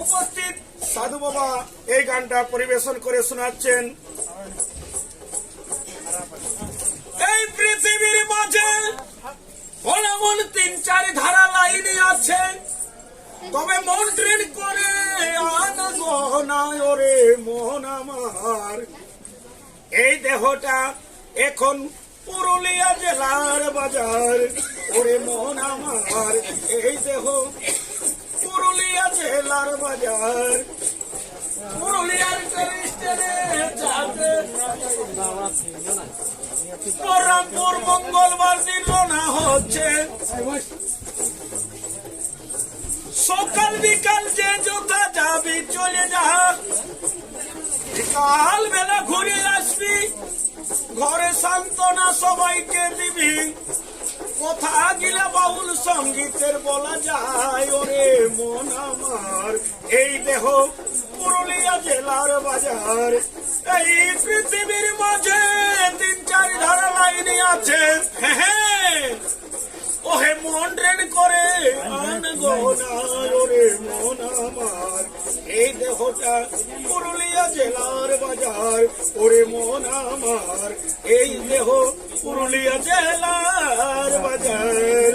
উপস্থিত সাধু বাবা এই গানটা পরিবেশন করে শোনাচ্ছেন। এই পৃথিবীর মাঝে এমন ৩-৪ ধারা লাইনে আছে, তবে মন ট্রেন করে আনায় ওরে মন আমার। এই দেহটা এখন পুরুলিয়া জেলার বাজার, ওরে মন আমার। এই দেহ পুরুলিয়া জেলার বাজার, পুরুলিয়ার বহরমপুর মঙ্গলবার দিন রওনা হচ্ছে। সকাল বিকাল যে যথা যাবি চলে যা, বিকাল বেলা ঘুরে আসবি, ঘরে সান্ত্বনা সবাইকে দিবি। কথা গিলা বাউল সঙ্গীতের বলা যায়, ওরে মন আমার। এই দেহ পুরুলিয়া জেলার বাজার। এই পৃথিবীর মাঝে ৩-৪ ধারা লাইনে আছে, ওহে মন ট্রেন করে ওরে মন আমার। এই দেহটা পুরুলিয়া জেলার বাজার, ওরে মন আমার। এই দেহ পুরুলিয়া জেলার বাজার।